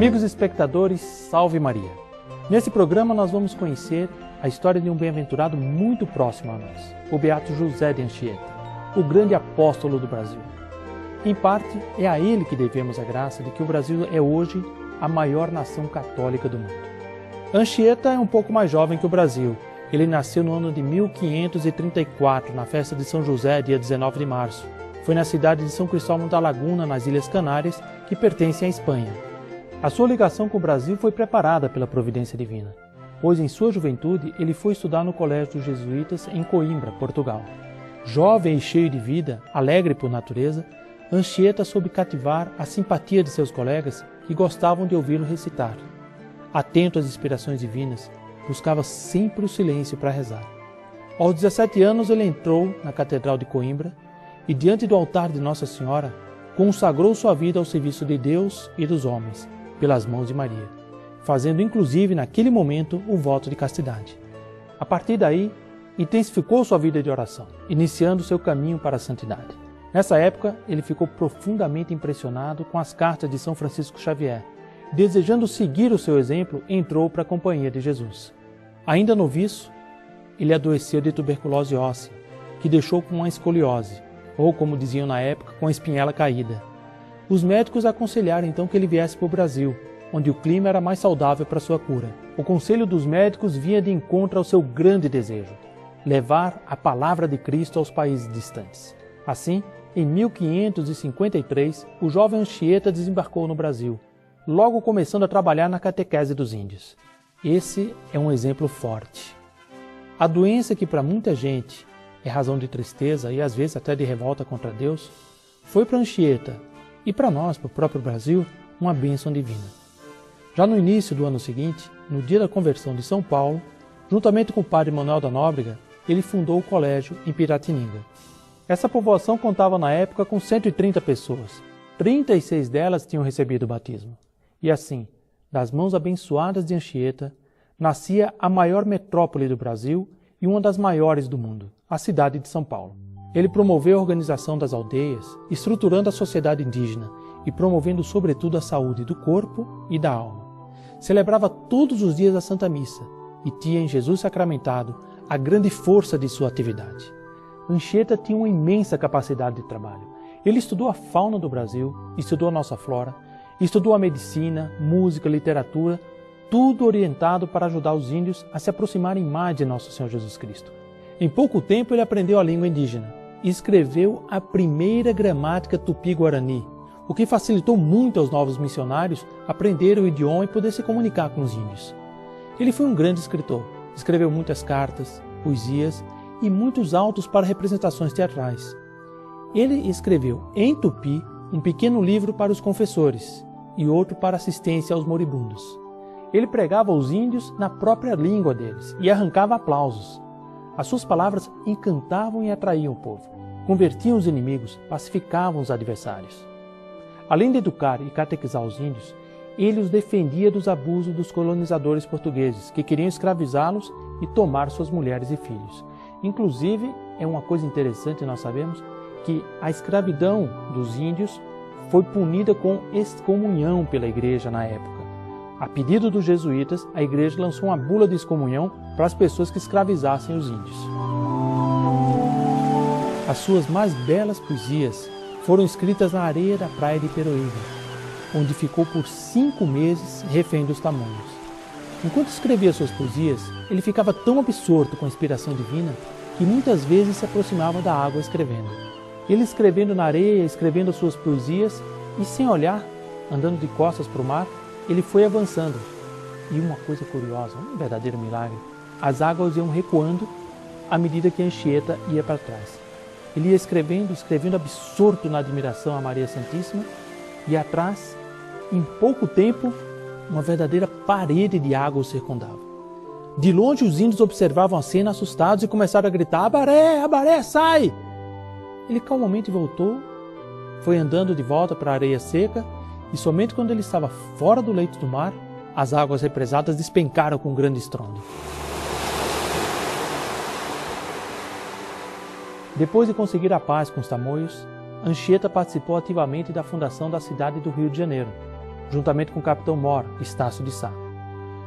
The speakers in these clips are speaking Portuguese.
Amigos espectadores, salve Maria! Nesse programa nós vamos conhecer a história de um bem-aventurado muito próximo a nós, o Beato José de Anchieta, o grande apóstolo do Brasil. Em parte, é a ele que devemos a graça de que o Brasil é hoje a maior nação católica do mundo. Anchieta é um pouco mais jovem que o Brasil. Ele nasceu no ano de 1534, na festa de São José, dia 19 de março. Foi na cidade de São Cristóvão da Laguna, nas Ilhas Canárias, que pertencem à Espanha. A sua ligação com o Brasil foi preparada pela providência divina, pois em sua juventude ele foi estudar no Colégio dos Jesuítas em Coimbra, Portugal. Jovem e cheio de vida, alegre por natureza, Anchieta soube cativar a simpatia de seus colegas que gostavam de ouvi-lo recitar. Atento às inspirações divinas, buscava sempre o silêncio para rezar. Aos 17 anos ele entrou na Catedral de Coimbra e diante do altar de Nossa Senhora consagrou sua vida ao serviço de Deus e dos homens, pelas mãos de Maria, fazendo inclusive naquele momento o voto de castidade. A partir daí, intensificou sua vida de oração, iniciando seu caminho para a santidade. Nessa época, ele ficou profundamente impressionado com as cartas de São Francisco Xavier. Desejando seguir o seu exemplo, entrou para a companhia de Jesus. Ainda noviço, ele adoeceu de tuberculose óssea, que deixou com uma escoliose, ou como diziam na época, com a espinhela caída. Os médicos aconselharam então que ele viesse para o Brasil, onde o clima era mais saudável para sua cura. O conselho dos médicos vinha de encontro ao seu grande desejo, levar a palavra de Cristo aos países distantes. Assim, em 1553, o jovem Anchieta desembarcou no Brasil, logo começando a trabalhar na catequese dos índios. Esse é um exemplo forte. A doença que para muita gente é razão de tristeza e às vezes até de revolta contra Deus, foi para Anchieta e para nós, para o próprio Brasil, uma bênção divina. Já no início do ano seguinte, no dia da conversão de São Paulo, juntamente com o padre Manuel da Nóbrega, ele fundou o colégio em Piratininga. Essa povoação contava na época com 130 pessoas. 36 delas tinham recebido o batismo. E assim, das mãos abençoadas de Anchieta, nascia a maior metrópole do Brasil e uma das maiores do mundo, a cidade de São Paulo. Ele promoveu a organização das aldeias, estruturando a sociedade indígena e promovendo sobretudo a saúde do corpo e da alma. Celebrava todos os dias a Santa Missa e tinha em Jesus sacramentado a grande força de sua atividade. Anchieta tinha uma imensa capacidade de trabalho. Ele estudou a fauna do Brasil, estudou a nossa flora, estudou a medicina, música, literatura, tudo orientado para ajudar os índios a se aproximarem mais de Nosso Senhor Jesus Cristo. Em pouco tempo ele aprendeu a língua indígena e escreveu a primeira gramática tupi-guarani, o que facilitou muito aos novos missionários aprenderem o idioma e poder se comunicar com os índios. Ele foi um grande escritor, escreveu muitas cartas, poesias e muitos autos para representações teatrais. Ele escreveu em tupi um pequeno livro para os confessores e outro para assistência aos moribundos. Ele pregava aos índios na própria língua deles e arrancava aplausos. As suas palavras encantavam e atraíam o povo, convertiam os inimigos, pacificavam os adversários. Além de educar e catequizar os índios, ele os defendia dos abusos dos colonizadores portugueses, que queriam escravizá-los e tomar suas mulheres e filhos. Inclusive, é uma coisa interessante, nós sabemos que a escravidão dos índios foi punida com excomunhão pela igreja na época. A pedido dos jesuítas, a igreja lançou uma bula de excomunhão para as pessoas que escravizassem os índios. As suas mais belas poesias foram escritas na areia da praia de Peroíba, onde ficou por 5 meses refém dos tamanhos. Enquanto escrevia suas poesias, ele ficava tão absorto com a inspiração divina que muitas vezes se aproximava da água escrevendo. Ele escrevendo na areia, escrevendo as suas poesias e sem olhar, andando de costas para o mar, ele foi avançando. E uma coisa curiosa, um verdadeiro milagre, as águas iam recuando à medida que Anchieta ia para trás. Ele ia escrevendo absorto na admiração a Maria Santíssima e atrás, em pouco tempo, uma verdadeira parede de água o circundava. De longe os índios observavam a cena assustados e começaram a gritar: "Abaré, Abaré, sai!" Ele calmamente voltou, foi andando de volta para a areia seca e somente quando ele estava fora do leito do mar, as águas represadas despencaram com um grande estrondo. Depois de conseguir a paz com os tamoios, Anchieta participou ativamente da fundação da cidade do Rio de Janeiro. juntamente com o capitão Mor, Estácio de Sá.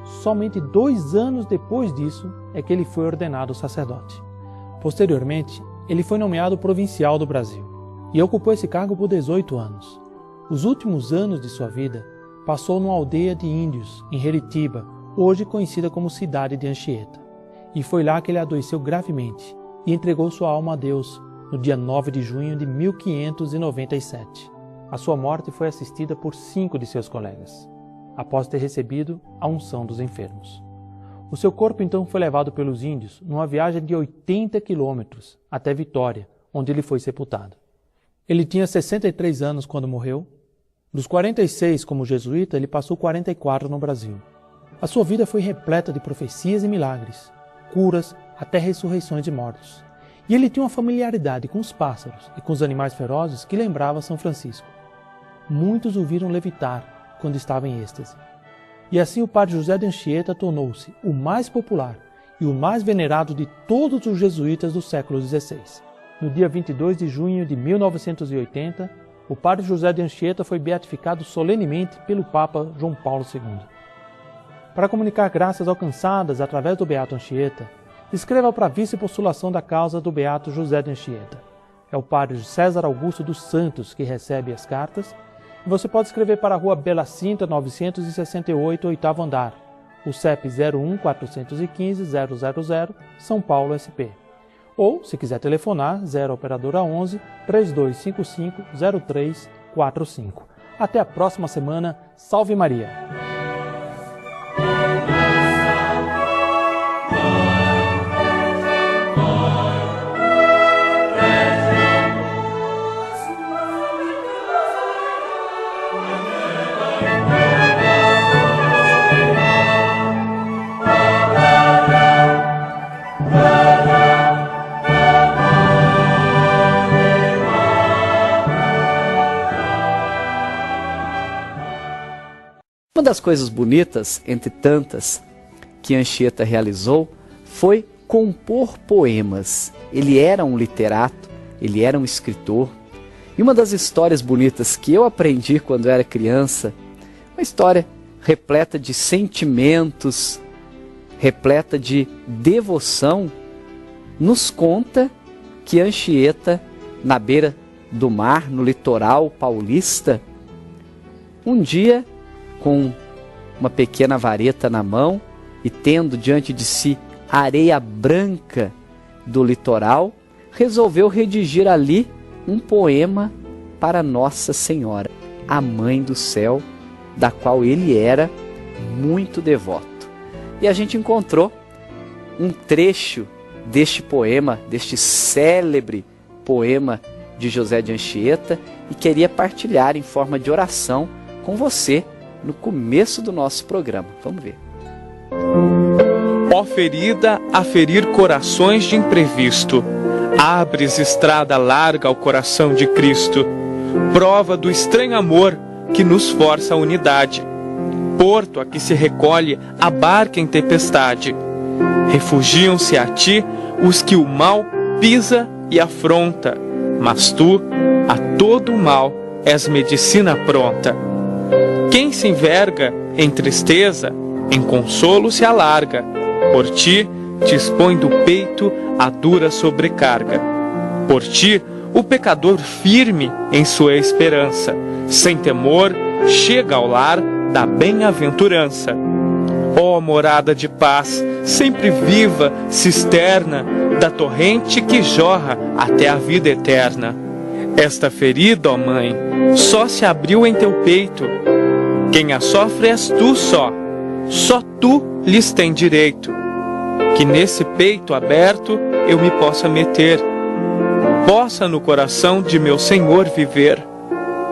Somente 2 anos depois disso é que ele foi ordenado sacerdote. Posteriormente, ele foi nomeado provincial do Brasil e ocupou esse cargo por 18 anos. Os últimos anos de sua vida passou numa aldeia de índios, em Heritiba, hoje conhecida como cidade de Anchieta. E foi lá que ele adoeceu gravemente e entregou sua alma a Deus no dia 9 de junho de 1597. A sua morte foi assistida por 5 de seus colegas, após ter recebido a unção dos enfermos. O seu corpo então foi levado pelos índios numa viagem de 80 quilômetros até Vitória, onde ele foi sepultado. Ele tinha 63 anos quando morreu. Dos 46 como jesuíta, ele passou 44 no Brasil. A sua vida foi repleta de profecias e milagres, curas até ressurreições de mortos. E ele tinha uma familiaridade com os pássaros e com os animais ferozes que lembrava São Francisco. Muitos o viram levitar quando estava em êxtase. E assim o padre José de Anchieta tornou-se o mais popular e o mais venerado de todos os jesuítas do século XVI. No dia 22 de junho de 1980, o padre José de Anchieta foi beatificado solenemente pelo Papa João Paulo II. Para comunicar graças alcançadas através do Beato Anchieta, escreva para a vice-postulação da causa do Beato José de Anchieta. É o padre César Augusto dos Santos que recebe as cartas. E você pode escrever para a Rua Bela Cinta, 968, 8º andar, o CEP 01-415-000, São Paulo, SP. Ou, se quiser telefonar, 0 operadora 11 3255 0345. Até a próxima semana. Salve Maria! Uma das coisas bonitas, entre tantas, que Anchieta realizou foi compor poemas. Ele era um literato, ele era um escritor. E uma das histórias bonitas que eu aprendi quando era criança, uma história repleta de sentimentos, repleta de devoção, nos conta que Anchieta, na beira do mar, no litoral paulista, um dia, com uma pequena vareta na mão e tendo diante de si a areia branca do litoral, resolveu redigir ali um poema para Nossa Senhora, a Mãe do Céu, da qual ele era muito devoto. E a gente encontrou um trecho deste poema, deste célebre poema de José de Anchieta, e queria partilhar em forma de oração com você no começo do nosso programa. Vamos ver. Ó ferida a ferir corações de imprevisto, abres estrada larga ao coração de Cristo, prova do estranho amor que nos força a unidade, porto a que se recolhe a barca em tempestade. Refugiam-se a ti os que o mal pisa e afronta, mas tu, a todo o mal, és medicina pronta. Quem se enverga em tristeza, em consolo se alarga. Por ti, te expõe do peito a dura sobrecarga. Por ti, o pecador firme em sua esperança, sem temor, chega ao lar da bem-aventurança. Ó morada de paz, sempre viva, cisterna, da torrente que jorra até a vida eterna. Esta ferida, ó Mãe, só se abriu em teu peito. Quem a sofre és tu só tu lhes tem direito. Que nesse peito aberto eu me possa meter, possa no coração de meu Senhor viver.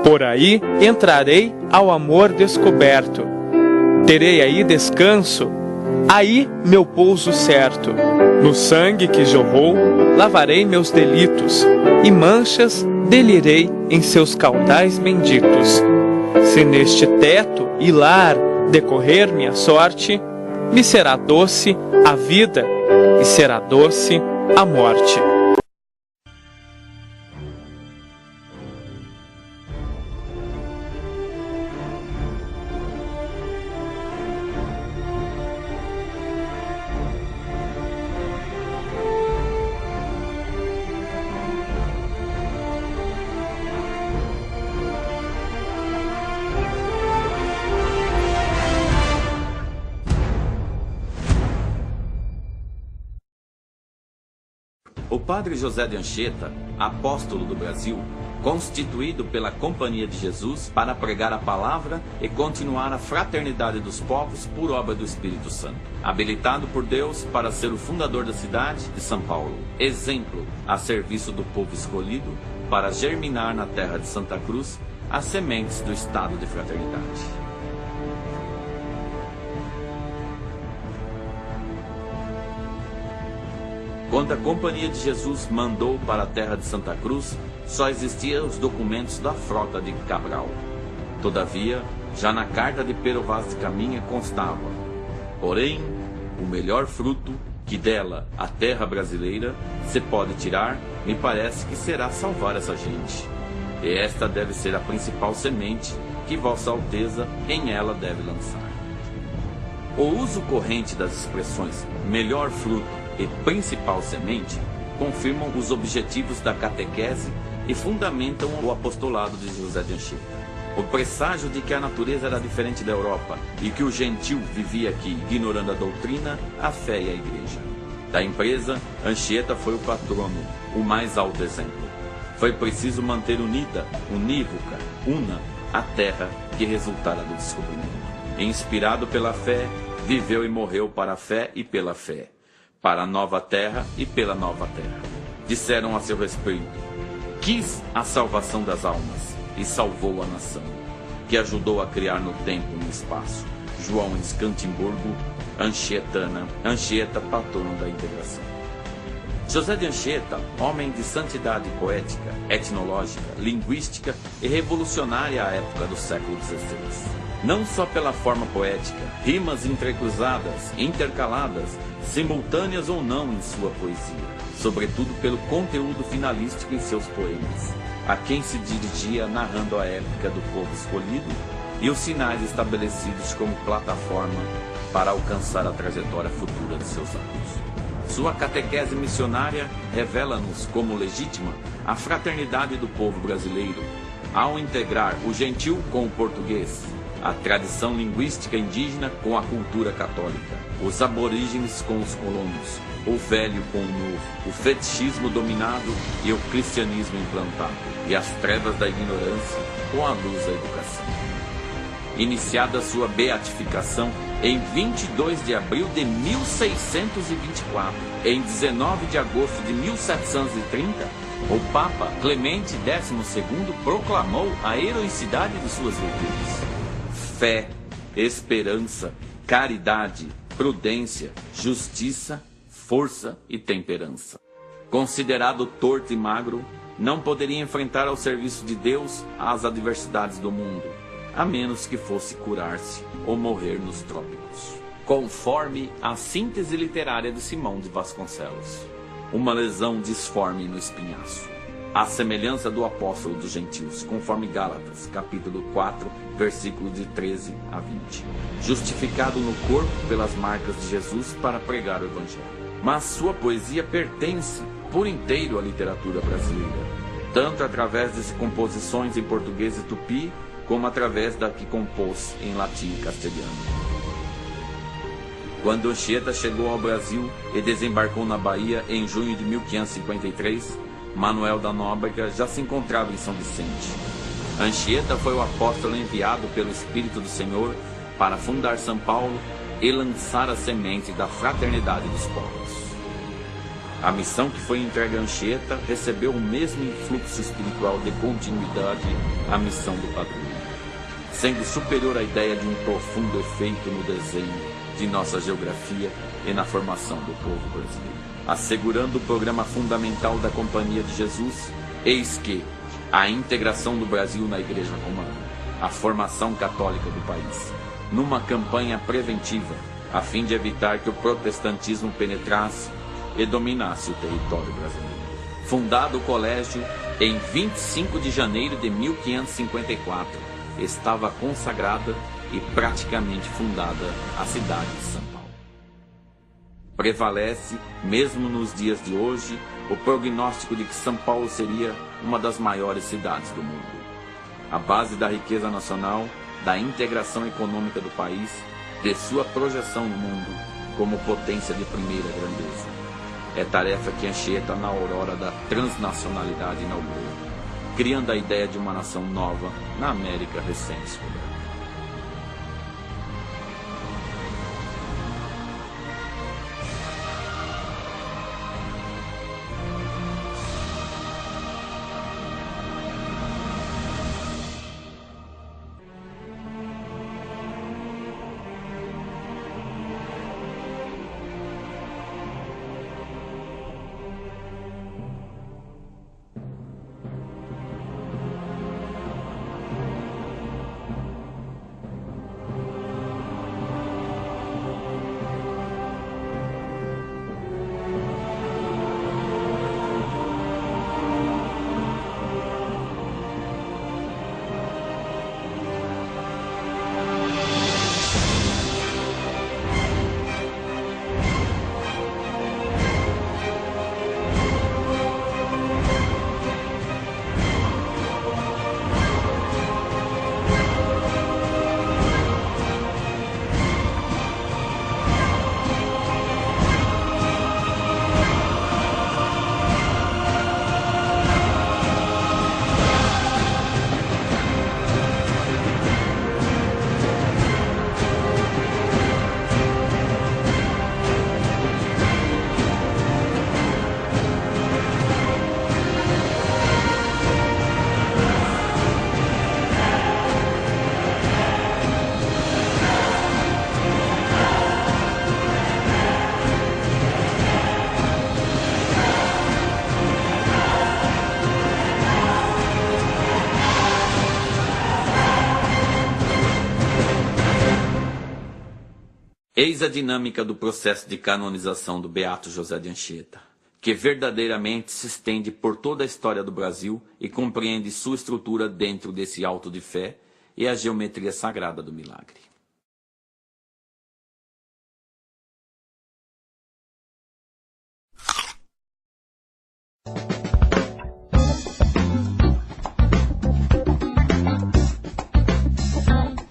Por aí entrarei ao amor descoberto, terei aí descanso, aí meu pouso certo. No sangue que jorrou, lavarei meus delitos, e manchas delirei em seus caudais benditos. Se neste teto e lar decorrer minha sorte, me será doce a vida e será doce a morte. O padre José de Anchieta, apóstolo do Brasil, constituído pela Companhia de Jesus para pregar a palavra e continuar a fraternidade dos povos por obra do Espírito Santo. Habilitado por Deus para ser o fundador da cidade de São Paulo. Exemplo a serviço do povo escolhido para germinar na terra de Santa Cruz as sementes do estado de fraternidade. Quando a Companhia de Jesus mandou para a terra de Santa Cruz, só existiam os documentos da frota de Cabral. Todavia, já na carta de Pero Vaz de Caminha constava: porém, o melhor fruto que dela a terra brasileira se pode tirar, me parece que será salvar essa gente. E esta deve ser a principal semente que Vossa Alteza em ela deve lançar. O uso corrente das expressões melhor fruto e principal semente confirmam os objetivos da catequese e fundamentam o apostolado de José de Anchieta. O presságio de que a natureza era diferente da Europa e que o gentil vivia aqui ignorando a doutrina, a fé e a igreja. Da empresa, Anchieta foi o patrono, o mais alto exemplo. Foi preciso manter unida, unívoca, una, a terra que resultara do descobrimento. Inspirado pela fé, viveu e morreu para a fé e pela fé, para a nova terra e pela nova terra. Disseram a seu respeito: quis a salvação das almas e salvou a nação, que ajudou a criar no tempo e no espaço. João em Scantimburgo, Anchieta, patrono da integração. José de Anchieta, homem de santidade poética, etnológica, linguística e revolucionária à época do século XVI. Não só pela forma poética, rimas entrecruzadas, intercaladas, simultâneas ou não em sua poesia, sobretudo pelo conteúdo finalístico em seus poemas, a quem se dirigia narrando a época do povo escolhido e os sinais estabelecidos como plataforma para alcançar a trajetória futura de seus atos. Sua catequese missionária revela-nos como legítima a fraternidade do povo brasileiro, ao integrar o gentil com o português, a tradição linguística indígena com a cultura católica, os aborígenes com os colonos, o velho com o novo, o fetichismo dominado e o cristianismo implantado, e as trevas da ignorância com a luz da educação. Iniciada sua beatificação em 22 de abril de 1624, em 19 de agosto de 1730, o Papa Clemente XII proclamou a heroicidade de suas virtudes. Fé, esperança, caridade, prudência, justiça, força e temperança. Considerado torto e magro, não poderia enfrentar ao serviço de Deus as adversidades do mundo, a menos que fosse curar-se ou morrer nos trópicos. Conforme a síntese literária de Simão de Vasconcelos, uma lesão disforme no espinhaço, à semelhança do apóstolo dos gentios, conforme Gálatas, capítulo 4, versículo de 13 a 20. Justificado no corpo pelas marcas de Jesus para pregar o Evangelho. Mas sua poesia pertence por inteiro à literatura brasileira, tanto através de composições em português e tupi, como através da que compôs em latim e castelhano. Quando Anchieta chegou ao Brasil e desembarcou na Bahia em junho de 1553, Manuel da Nóbrega já se encontrava em São Vicente. Anchieta foi o apóstolo enviado pelo Espírito do Senhor para fundar São Paulo e lançar a semente da fraternidade dos povos. A missão que foi entregue a Anchieta recebeu o mesmo influxo espiritual de continuidade à missão do padroeiro, sendo superior à ideia de um profundo efeito no desenho de nossa geografia e na formação do povo brasileiro. Assegurando o programa fundamental da Companhia de Jesus, eis que a integração do Brasil na Igreja Romana, a formação católica do país, numa campanha preventiva, a fim de evitar que o protestantismo penetrasse e dominasse o território brasileiro. Fundado o colégio em 25 de janeiro de 1554, estava consagrada e praticamente fundada a cidade de São Paulo. Prevalece, mesmo nos dias de hoje, o prognóstico de que São Paulo seria uma das maiores cidades do mundo. A base da riqueza nacional, da integração econômica do país, de sua projeção no mundo como potência de primeira grandeza. É tarefa que Anchieta, na aurora da transnacionalidade, inaugurou, criando a ideia de uma nação nova na América recém-descoberta. Eis a dinâmica do processo de canonização do Beato José de Anchieta, que verdadeiramente se estende por toda a história do Brasil e compreende sua estrutura dentro desse auto de fé e a geometria sagrada do milagre.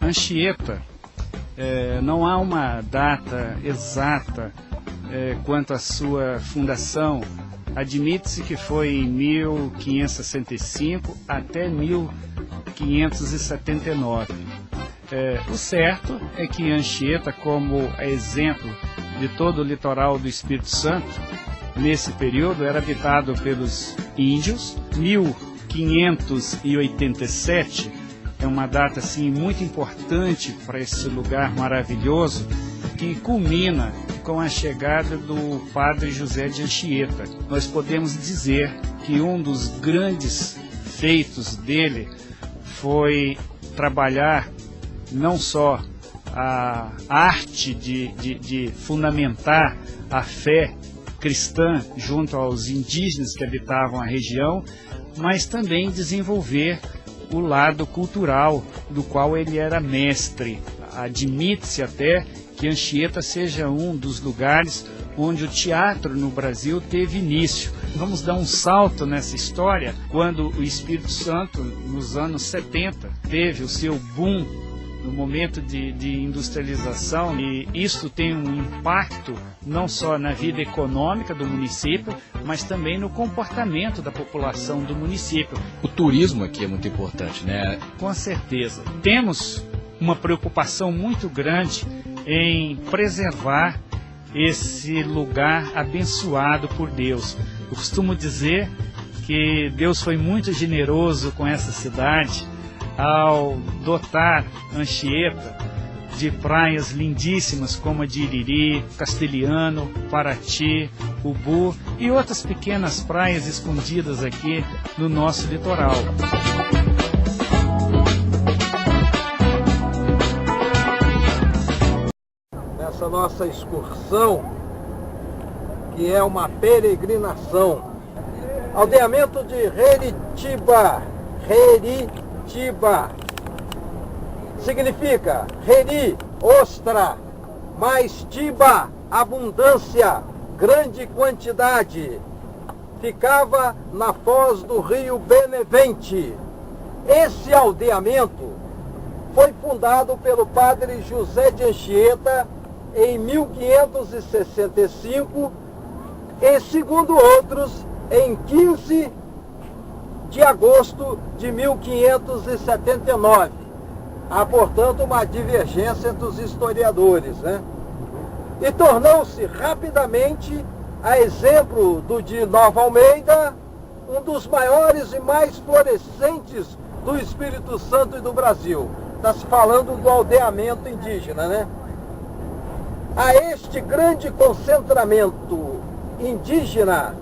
Anchieta, não há uma data exata quanto à sua fundação. Admite-se que foi em 1565 até 1579. O certo é que Anchieta, como exemplo de todo o litoral do Espírito Santo, nesse período era habitado pelos índios. 1587 é uma data assim muito importante para esse lugar maravilhoso, que culmina com a chegada do padre José de Anchieta. Nós podemos dizer que um dos grandes feitos dele foi trabalhar não só a arte de fundamentar a fé cristã junto aos indígenas que habitavam a região, mas também desenvolver o lado cultural, do qual ele era mestre. Admite-se até que Anchieta seja um dos lugares onde o teatro no Brasil teve início. Vamos dar um salto nessa história, quando o Espírito Santo, nos anos 70, teve o seu boom no momento de industrialização, e isso tem um impacto não só na vida econômica do município, mas também no comportamento da população do município. O turismo aqui é muito importante, né? Com certeza. Temos uma preocupação muito grande em preservar esse lugar abençoado por Deus. Eu costumo dizer que Deus foi muito generoso com essa cidade ao dotar Anchieta de praias lindíssimas como a de Iriri, Castelhano, Paraty, Ubu e outras pequenas praias escondidas aqui no nosso litoral. Nessa nossa excursão, que é uma peregrinação, aldeamento de Heritiba, significa Heri, ostra, mais Tiba, abundância, grande quantidade. Ficava na foz do rio Benevente. Esse aldeamento foi fundado pelo padre José de Anchieta em 1565, e, segundo outros, em 15 de agosto de 1579. Há, portanto, uma divergência entre os historiadores, né? E tornou-se rapidamente, a exemplo do de Nova Almeida, um dos maiores e mais florescentes do Espírito Santo e do Brasil. Está se falando do aldeamento indígena, né? A este grande concentramento indígena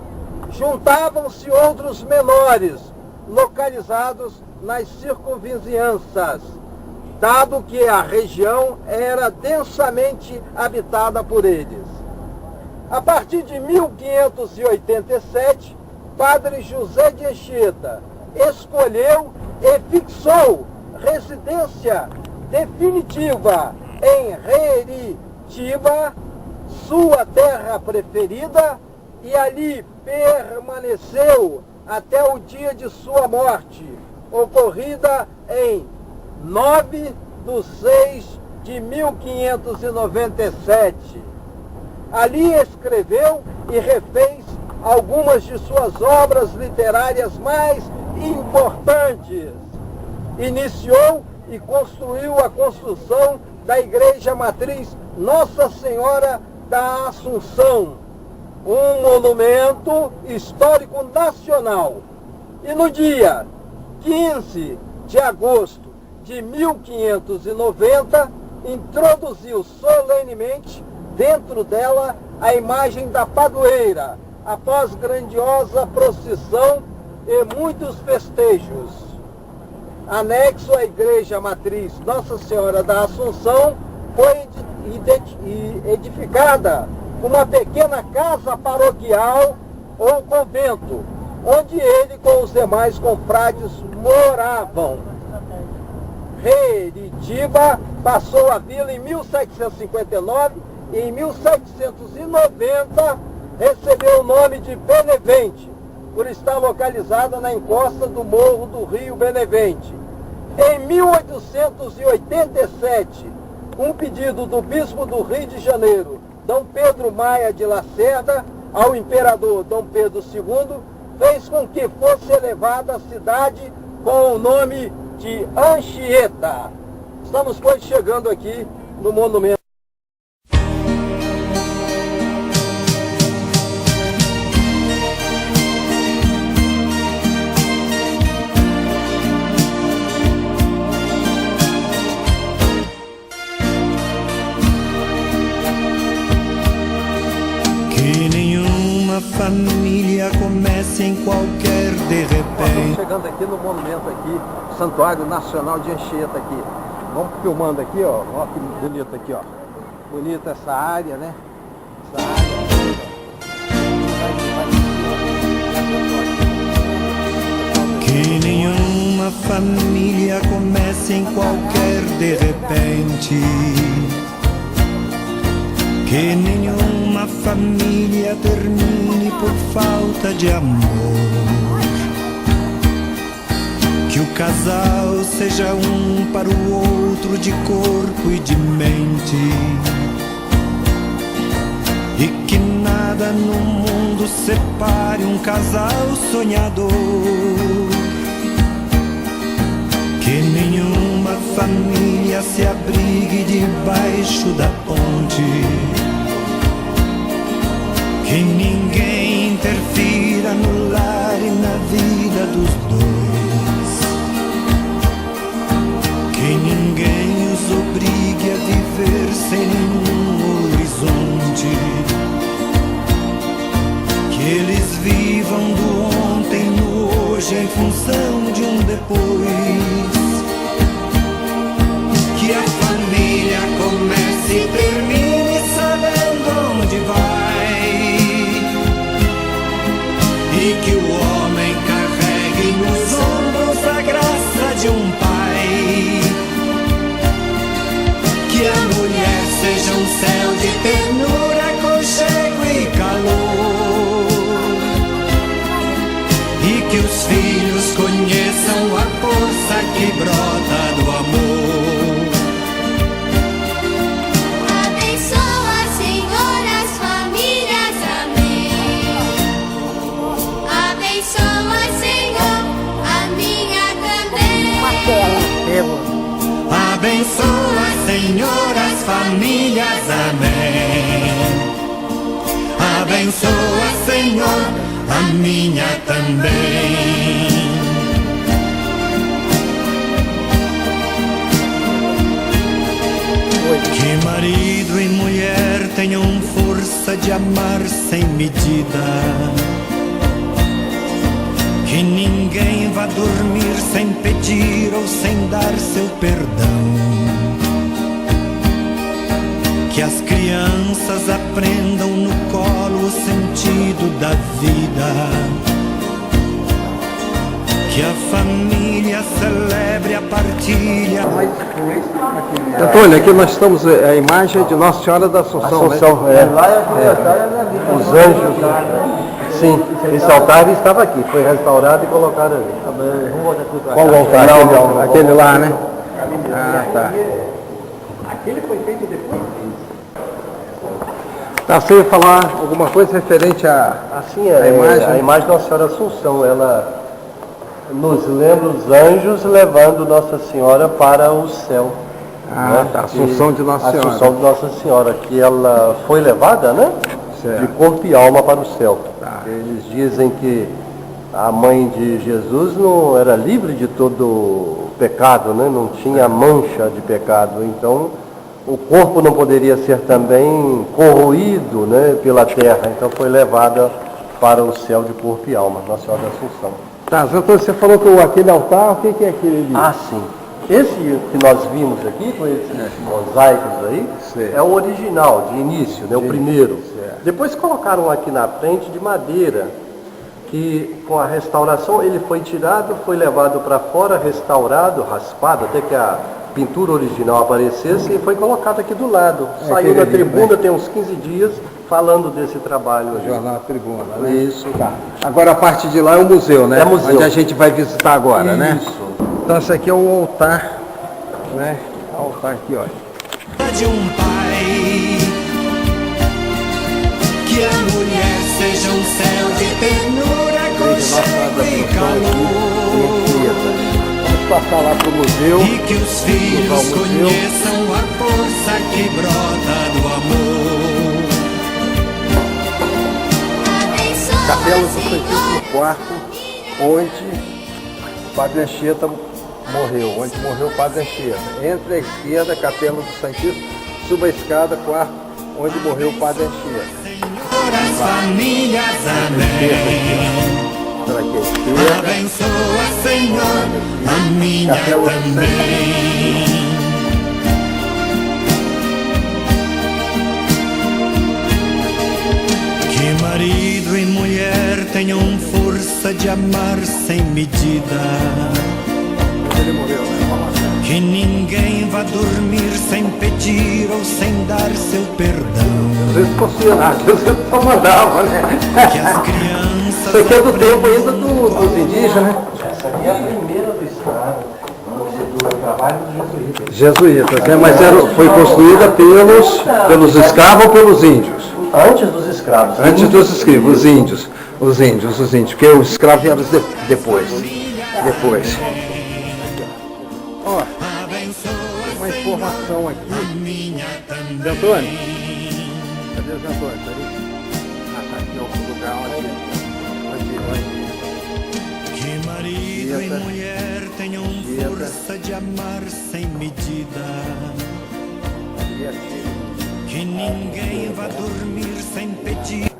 juntavam-se outros menores, localizados nas circunvizinhanças, dado que a região era densamente habitada por eles. A partir de 1587, Padre José de Anchieta escolheu e fixou residência definitiva em Heritiba, sua terra preferida, e ali permaneceu até o dia de sua morte, ocorrida em 9/6/1597. Ali escreveu e refez algumas de suas obras literárias mais importantes. Iniciou e construiu a construção da Igreja Matriz Nossa Senhora da Assunção, um monumento histórico nacional. E no dia 15 de agosto de 1590, introduziu solenemente dentro dela a imagem da padroeira, após grandiosa procissão e muitos festejos. Anexo à Igreja Matriz Nossa Senhora da Assunção, foi edificada uma pequena casa paroquial ou convento, onde ele com os demais confrades moravam. Heritiba passou a vila em 1759 e em 1790 recebeu o nome de Benevente, por estar localizada na encosta do morro do Rio Benevente. Em 1887, um pedido do bispo do Rio de Janeiro, Dom Pedro Maia de Lacerda, ao imperador Dom Pedro II, fez com que fosse elevada a cidade com o nome de Anchieta. Estamos, pois, chegando aqui no monumento. Família comece em qualquer de repente. Estamos chegando aqui no monumento aqui, Santuário Nacional de Anchieta aqui. Vamos filmando aqui, ó. Ó que bonito aqui, ó. Bonita essa área, né? Essa área. Que nenhuma família comece em qualquer de repente. Que nenhuma família termine por falta de amor. Que o casal seja um para o outro de corpo e de mente. E que nada no mundo separe um casal sonhador. Que nenhuma família se abrigue debaixo da ponte. Que ninguém interfira no lar e na vida dos dois. Que ninguém os obrigue a viver sem nenhum horizonte. Que eles vivam do ontem no hoje em função de um depois. Que a família comece e termine sabendo onde vai. E que o homem carregue nos ombros a graça de um pai. Que a mulher seja um céu de ternura, aconchego e calor. E que os filhos conheçam a força que brota do amor. Abençoa, Senhor, as famílias, amém. as famílias, amém. Abençoa, Senhor, a minha também. Que marido e mulher tenham força de amar sem medida. Que ninguém vá dormir sem pedir ou sem dar seu perdão. Que as crianças aprendam no colo o sentido da vida. Que a família celebre a partilha. Antônio, aqui nós estamos, a imagem de Nossa Senhora da Assunção, né? Os anjos, sim, esse altar estava aqui, foi restaurado e colocado ali. Qual o altar? Aquele lá, né? Ah, tá. Aquele foi feito depois? Tá, você ia falar alguma coisa referente à imagem? A imagem da Nossa Senhora Assunção, ela nos lembra os anjos levando Nossa Senhora para o céu. Ah, tá. Assunção de Nossa Senhora. Assunção de Nossa Senhora, que ela foi levada, né? Certo. De corpo e alma para o céu. Tá. Eles dizem que a mãe de Jesus não era livre de todo pecado, né? Não tinha mancha de pecado. Então, o corpo não poderia ser também corroído, né, pela terra. Então, foi levada para o céu de corpo e alma, Nossa Senhora da Assunção. Tá, então você falou que aquele altar, o que é aquele ali? Ah, sim. Esse que nós vimos aqui, com esses mosaicos aí, é o original, de início, né, o primeiro. Certo. Depois colocaram aqui na frente de madeira, que com a restauração ele foi tirado, foi levado para fora, restaurado, raspado, até que a pintura original aparecesse, e foi colocado aqui do lado. Saiu na tribuna, tem uns 15 dias, falando desse trabalho. O jornal Tribuna, né? Isso. Tá. Agora a parte de lá é o museu, né? É museu. Onde a gente vai visitar agora, né? Isso. Então esse aqui é o altar, né? O altar aqui, ó. De um pai, que a mulher seja um céu de ternura, conchego e calor. Vamos passar lá pro museu. E que os filhos conheçam a força que brota do amor. Capela do Santíssimo Quarto, onde o Padre Anchieta morreu, onde morreu o Padre Anchieta. Entre a esquerda, a Capela do Santíssimo, suba a escada, quarto, onde morreu o Padre Anchieta. Por as famílias, amém. Aqui à esquerda. Abençoa, Senhor, a minha Capela do também. Que marido e mulher tenham força de amar sem medida. Ele morreu, né? Que ninguém vá dormir sem pedir ou sem dar seu perdão. Às vezes funcionava, às vezes só mandava, né? Que as crianças Isso aqui é do tempo ainda dos indígenas, né? Essa aqui é a primeira do estado, do trabalho dos jesuítas. Jesuítas, né? Mas foi construída pelos escravos ou pelos índios? Antes dos escravos. Antes dos escravos, os índios, porque os escravos vieram depois. Ó, uma informação aqui. Zé Antônio? Cadê o Zé Antônio? Tá ali? Ah, tá aqui, ó, o lugar onde que marido e mulher tenham força de amar sem medida. Que ninguém vá dormir sem pedir.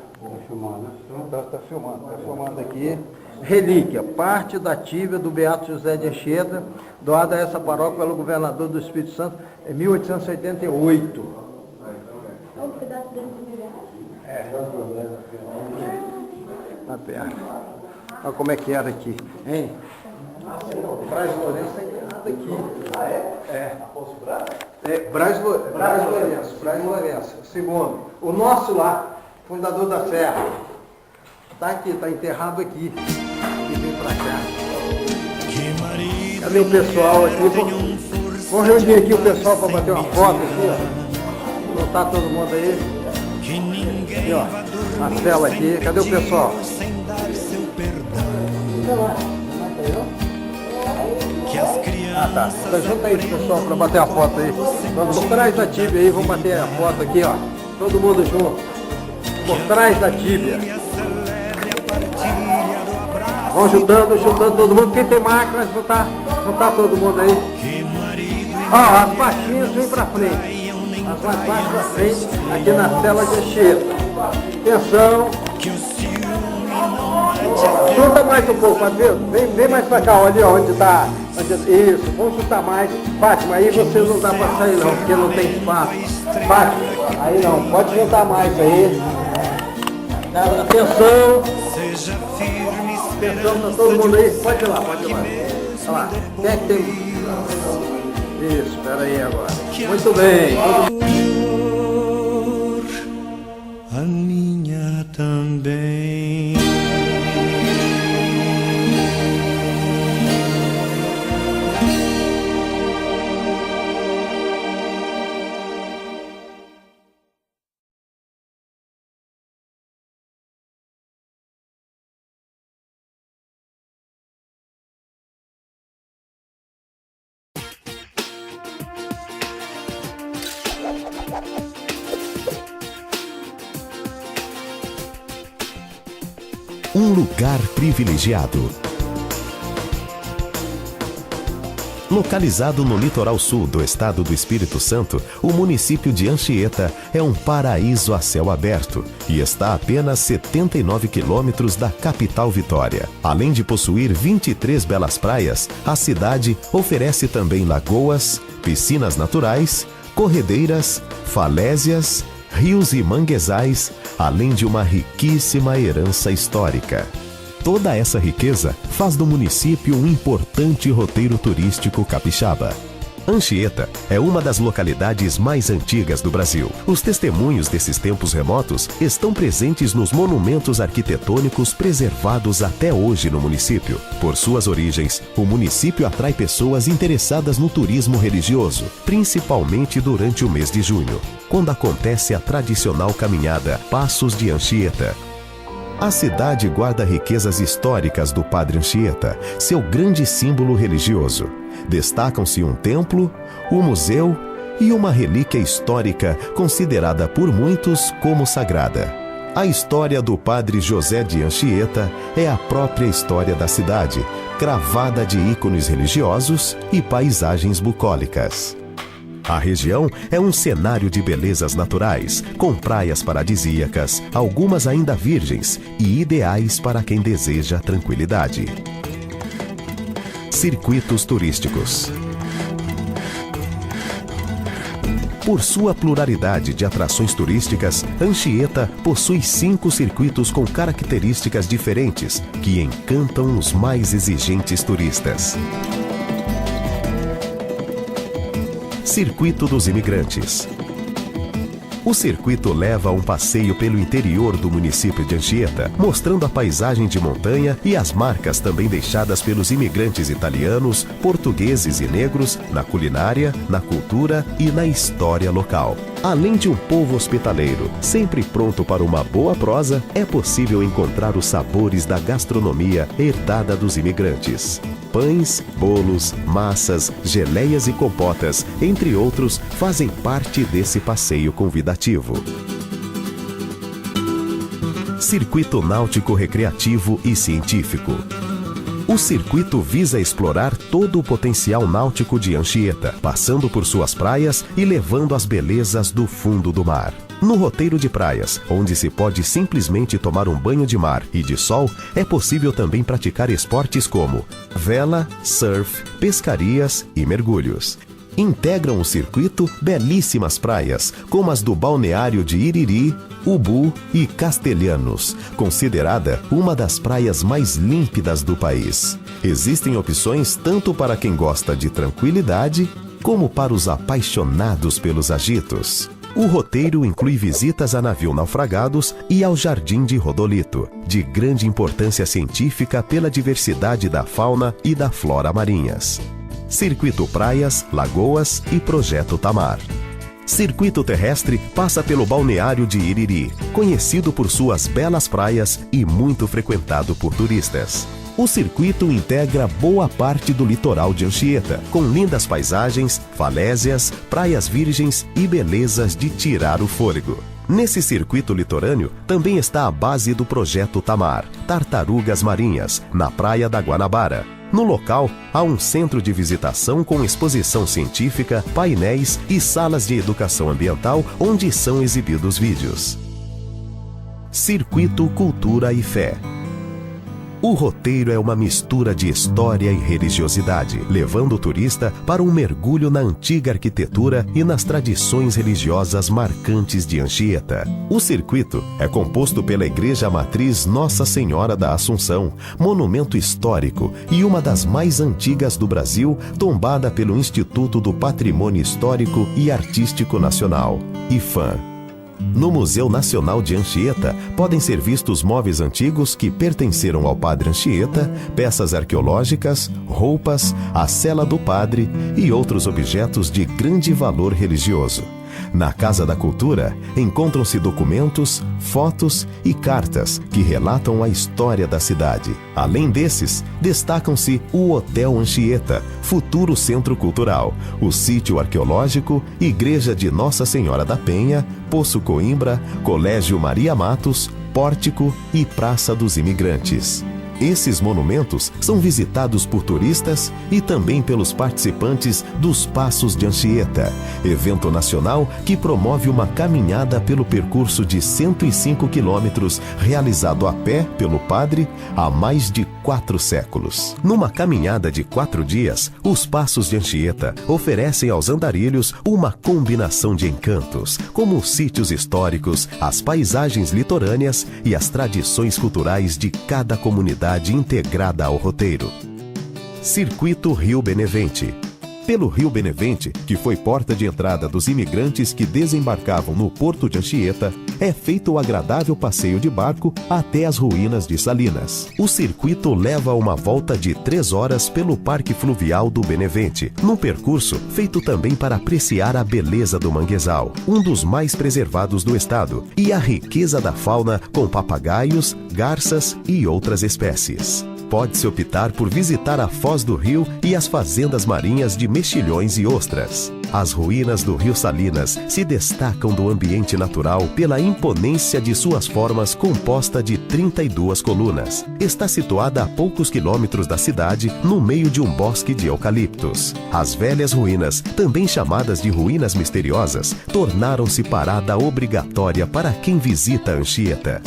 Tá filmando aqui. Relíquia, parte da tívia do Beato José de Anchieta, doada a essa paróquia pelo governador do Espírito Santo em 1888. É um pedaço dele de viagem? Na perna. Olha como é que era aqui, hein? Braz Lourenço está enterrado aqui. Ah, é? É. Afonso Braz? É, Braz Lourenço, segundo. O nosso lá, fundador da Serra. Está aqui, está enterrado aqui. E vem pra cá. Cadê o pessoal aqui? Vamos reunir aqui o pessoal para bater uma foto aqui, ó. Não tá todo mundo aí? Aqui, ó. A tela aqui. Cadê o pessoal? Ah, tá. Então junta aí, pessoal, para bater a foto aí. Vamos por trás da tíbia aí, vamos bater a foto aqui, ó. Todo mundo junto. Por trás da tíbia. Vão juntando todo mundo. Quem tem máquina, juntar todo mundo aí. Ó, as baixinhas vêm pra frente. As mais baixas pra frente, aqui na tela de Anchieta. Atenção. Junta mais um pouco, Matheus. Vem mais pra cá, olha onde tá. Isso, vamos juntar mais. Fátima, aí você não dá pra sair não, porque não tem espaço. Fátima, aí não, pode juntar mais aí. Atenção. Atenção, tá todo mundo aí. Pode ir lá, pode ir lá. Olha lá, quem é que tem? Isso, espera aí agora. Muito bem. A minha também. Um lugar privilegiado. Localizado no litoral sul do estado do Espírito Santo, o município de Anchieta é um paraíso a céu aberto e está a apenas 79 quilômetros da capital Vitória. Além de possuir 23 belas praias, a cidade oferece também lagoas, piscinas naturais, corredeiras, falésias, rios e manguezais, além de uma riquíssima herança histórica. Toda essa riqueza faz do município um importante roteiro turístico capixaba. Anchieta é uma das localidades mais antigas do Brasil. Os testemunhos desses tempos remotos estão presentes nos monumentos arquitetônicos preservados até hoje no município. Por suas origens, o município atrai pessoas interessadas no turismo religioso, principalmente durante o mês de junho, quando acontece a tradicional caminhada Passos de Anchieta. A cidade guarda riquezas históricas do Padre Anchieta, seu grande símbolo religioso. Destacam-se um templo, um museu e uma relíquia histórica considerada por muitos como sagrada. A história do Padre José de Anchieta é a própria história da cidade, cravada de ícones religiosos e paisagens bucólicas. A região é um cenário de belezas naturais, com praias paradisíacas, algumas ainda virgens e ideais para quem deseja tranquilidade. Circuitos turísticos. Por sua pluralidade de atrações turísticas, Anchieta possui 5 circuitos com características diferentes que encantam os mais exigentes turistas. Circuito dos Imigrantes. O circuito leva a um passeio pelo interior do município de Anchieta, mostrando a paisagem de montanha e as marcas também deixadas pelos imigrantes italianos, portugueses e negros na culinária, na cultura e na história local. Além de um povo hospitaleiro, sempre pronto para uma boa prosa, é possível encontrar os sabores da gastronomia herdada dos imigrantes. Pães, bolos, massas, geleias e compotas, entre outros, fazem parte desse passeio convidativo. Circuito náutico recreativo e científico. O circuito visa explorar todo o potencial náutico de Anchieta, passando por suas praias e levando as belezas do fundo do mar. No roteiro de praias, onde se pode simplesmente tomar um banho de mar e de sol, é possível também praticar esportes como vela, surf, pescarias e mergulhos. Integram o circuito belíssimas praias, como as do balneário de Iriri, Ubu e Castelhanos, considerada uma das praias mais límpidas do país. Existem opções tanto para quem gosta de tranquilidade, como para os apaixonados pelos agitos. O roteiro inclui visitas a navios naufragados e ao Jardim de Rodolito, de grande importância científica pela diversidade da fauna e da flora marinhas. Circuito Praias, Lagoas e Projeto Tamar. Circuito terrestre passa pelo balneário de Iriri, conhecido por suas belas praias e muito frequentado por turistas. O circuito integra boa parte do litoral de Anchieta, com lindas paisagens, falésias, praias virgens e belezas de tirar o fôlego. Nesse circuito litorâneo também está a base do projeto Tamar, Tartarugas Marinhas, na Praia da Guanabara. No local, há um centro de visitação com exposição científica, painéis e salas de educação ambiental onde são exibidos vídeos. Circuito Cultura e Fé. O roteiro é uma mistura de história e religiosidade, levando o turista para um mergulho na antiga arquitetura e nas tradições religiosas marcantes de Anchieta. O circuito é composto pela Igreja Matriz Nossa Senhora da Assunção, monumento histórico e uma das mais antigas do Brasil, tombada pelo Instituto do Patrimônio Histórico e Artístico Nacional, IFAM. No Museu Nacional de Anchieta, podem ser vistos móveis antigos que pertenceram ao padre Anchieta, peças arqueológicas, roupas, a cela do padre e outros objetos de grande valor religioso. Na Casa da Cultura, encontram-se documentos, fotos e cartas que relatam a história da cidade. Além desses, destacam-se o Hotel Anchieta, futuro centro cultural, o sítio arqueológico, Igreja de Nossa Senhora da Penha, Poço Coimbra, Colégio Maria Matos, Pórtico e Praça dos Imigrantes. Esses monumentos são visitados por turistas e também pelos participantes dos Passos de Anchieta, evento nacional que promove uma caminhada pelo percurso de 105 quilômetros realizado a pé pelo padre há mais de 4 séculos. Numa caminhada de 4 dias, os Passos de Anchieta oferecem aos andarilhos uma combinação de encantos, como os sítios históricos, as paisagens litorâneas e as tradições culturais de cada comunidade integrada ao roteiro. Circuito Rio Benevente. Pelo Rio Benevente, que foi porta de entrada dos imigrantes que desembarcavam no porto de Anchieta, é feito o agradável passeio de barco até as ruínas de Salinas. O circuito leva uma volta de 3 horas pelo Parque Fluvial do Benevente, num percurso feito também para apreciar a beleza do manguezal, um dos mais preservados do estado, e a riqueza da fauna com papagaios, garças e outras espécies. Pode-se optar por visitar a Foz do Rio e as fazendas marinhas de mexilhões e ostras. As ruínas do Rio Salinas se destacam do ambiente natural pela imponência de suas formas composta de 32 colunas. Está situada a poucos quilômetros da cidade, no meio de um bosque de eucaliptos. As velhas ruínas, também chamadas de ruínas misteriosas, tornaram-se parada obrigatória para quem visita Anchieta.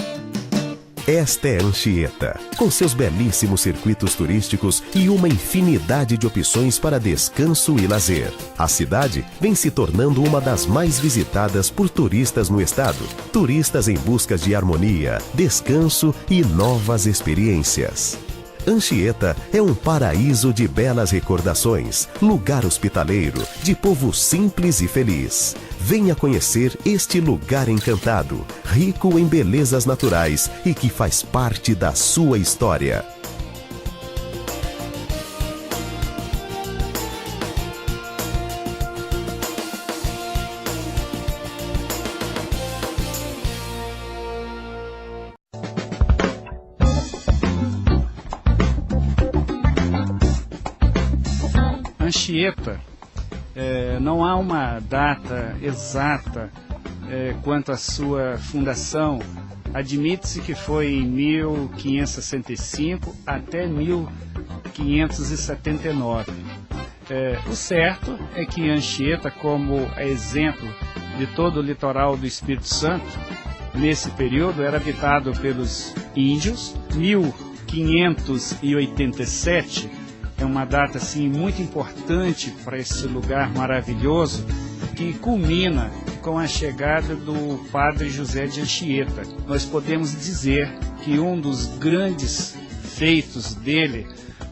Esta é Anchieta, com seus belíssimos circuitos turísticos e uma infinidade de opções para descanso e lazer. A cidade vem se tornando uma das mais visitadas por turistas no estado. Turistas em busca de harmonia, descanso e novas experiências. Anchieta é um paraíso de belas recordações, lugar hospitaleiro, de povo simples e feliz. Venha conhecer este lugar encantado, rico em belezas naturais e que faz parte da sua história. Anchieta, não há uma data exata quanto à sua fundação. Admite-se que foi em 1565 até 1579. O certo é que Anchieta, como exemplo de todo o litoral do Espírito Santo, nesse período era habitado pelos índios. 1587 é uma data assim muito importante para esse lugar maravilhoso, que culmina com a chegada do padre José de Anchieta. Nós podemos dizer que um dos grandes feitos dele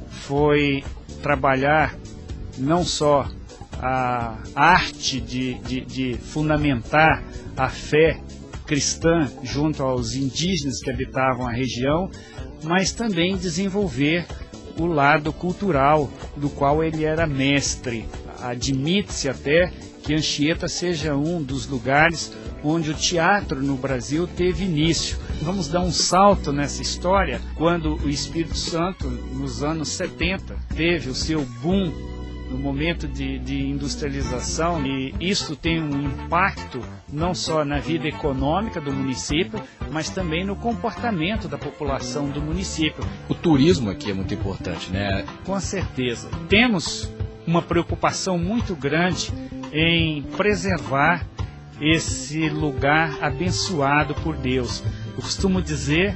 foi trabalhar não só a arte de fundamentar a fé cristã junto aos indígenas que habitavam a região, mas também desenvolver o lado cultural do qual ele era mestre. Admite-se até que Anchieta seja um dos lugares onde o teatro no Brasil teve início. Vamos dar um salto nessa história, quando o Espírito Santo, nos anos 70, teve o seu boom no momento de industrialização, e isso tem um impacto não só na vida econômica do município, mas também no comportamento da população do município. O turismo aqui é muito importante, né? Com certeza. Temos uma preocupação muito grande em preservar esse lugar abençoado por Deus. Eu costumo dizer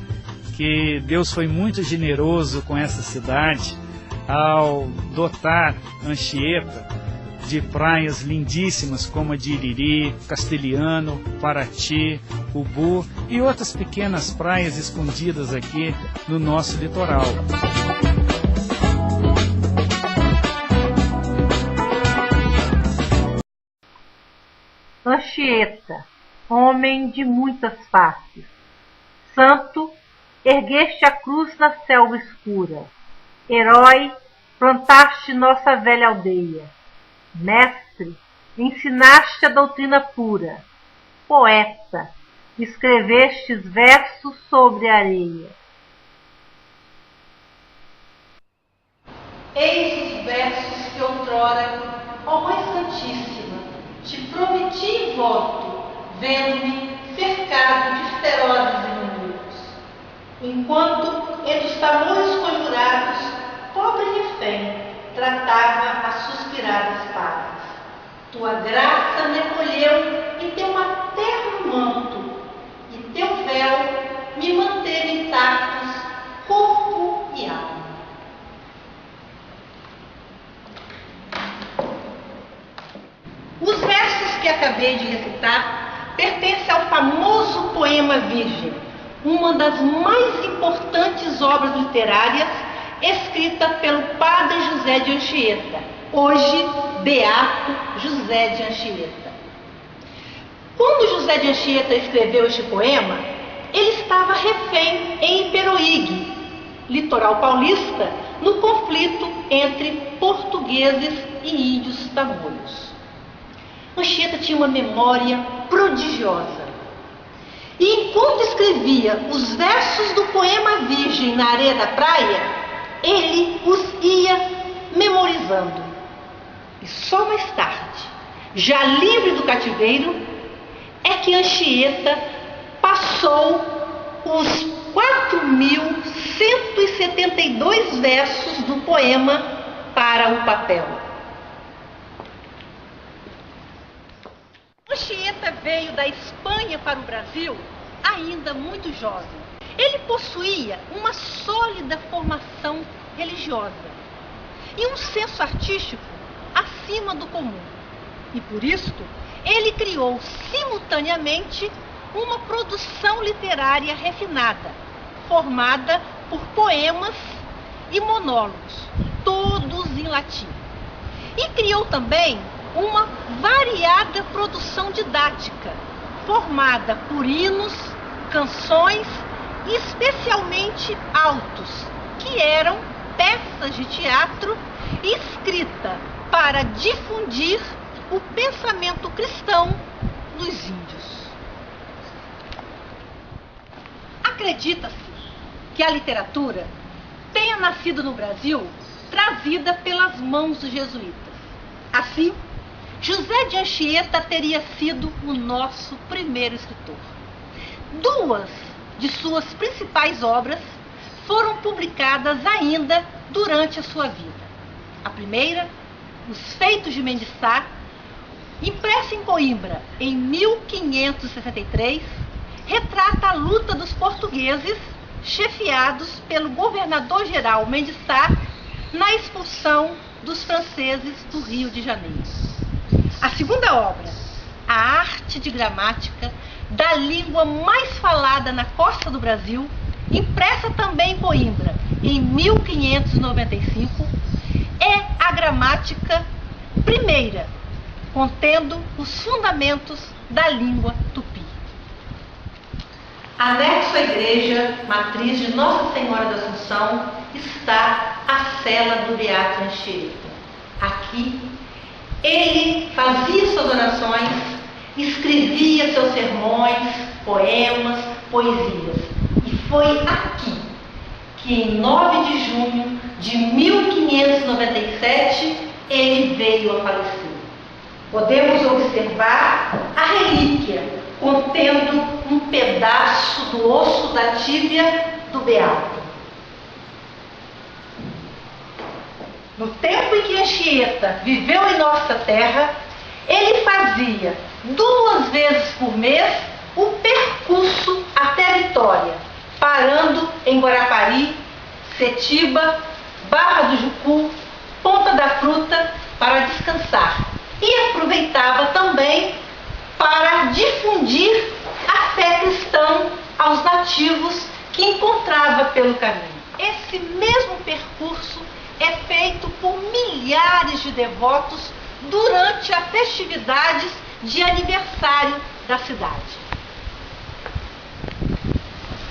que Deus foi muito generoso com essa cidade ao dotar Anchieta de praias lindíssimas como a de Iriri, Castelhano, Paraty, Ubu e outras pequenas praias escondidas aqui no nosso litoral. Anchieta, homem de muitas faces, santo, ergueste a cruz na selva escura. Herói, plantaste nossa velha aldeia. Mestre, ensinaste a doutrina pura. Poeta, escrevestes versos sobre a areia. Eis os versos que outrora, ó Mãe Santíssima, te prometi em voto, vendo-me cercado de ferozes inimigos. Enquanto, entre os tambores conjurados, pobre refém tratava as suspiradas pagas. Tua graça me acolheu em teu materno manto, e teu véu me manteve intactos corpo e alma. Os versos que acabei de recitar pertencem ao famoso poema Virgem, uma das mais importantes obras literárias escrita pelo padre José de Anchieta, hoje beato José de Anchieta. Quando José de Anchieta escreveu este poema, ele estava refém em Iperoig, litoral paulista, no conflito entre portugueses e índios tamoios. Anchieta tinha uma memória prodigiosa. E enquanto escrevia os versos do poema Virgem na areia da praia, ele os ia memorizando. E só mais tarde, já livre do cativeiro, é que Anchieta passou os 4.172 versos do poema para o papel. Anchieta veio da Espanha para o Brasil ainda muito jovem. Ele possuía uma sólida formação religiosa e um senso artístico acima do comum. E por isto, ele criou simultaneamente uma produção literária refinada, formada por poemas e monólogos, todos em latim. E criou também uma variada produção didática, formada por hinos, canções e especialmente autos, que eram peças de teatro escrita para difundir o pensamento cristão dos índios. Acredita-se que a literatura tenha nascido no Brasil trazida pelas mãos dos jesuítas. Assim, José de Anchieta teria sido o nosso primeiro escritor. Duas de suas principais obras foram publicadas ainda durante a sua vida. A primeira, Os Feitos de Mendes Sá, impressa em Coimbra em 1563, retrata a luta dos portugueses, chefiados pelo governador-geral Mendes Sá, na expulsão dos franceses do Rio de Janeiro. A segunda obra, A Arte de Gramática, da língua mais falada na costa do Brasil, impressa também em Coimbra em 1595, é a gramática primeira, contendo os fundamentos da língua tupi. Anexo à igreja matriz de Nossa Senhora da Assunção está a cela do Beato Anchieta. Aqui, Ele fazia suas orações, escrevia seus sermões, poemas, poesias. E foi aqui que, em 9 de junho de 1597, ele veio a falecer. Podemos observar a relíquia contendo um pedaço do osso da tíbia do beato. No tempo em que Anchieta viveu em nossa terra, ele fazia 2 vezes por mês o percurso até Vitória, parando em Guarapari, Setiba, Barra do Jucu, Ponta da Fruta para descansar, e aproveitava também para difundir a fé cristã aos nativos que encontrava pelo caminho. Esse mesmo percurso é feito por milhares de devotos durante as festividades de aniversário da cidade.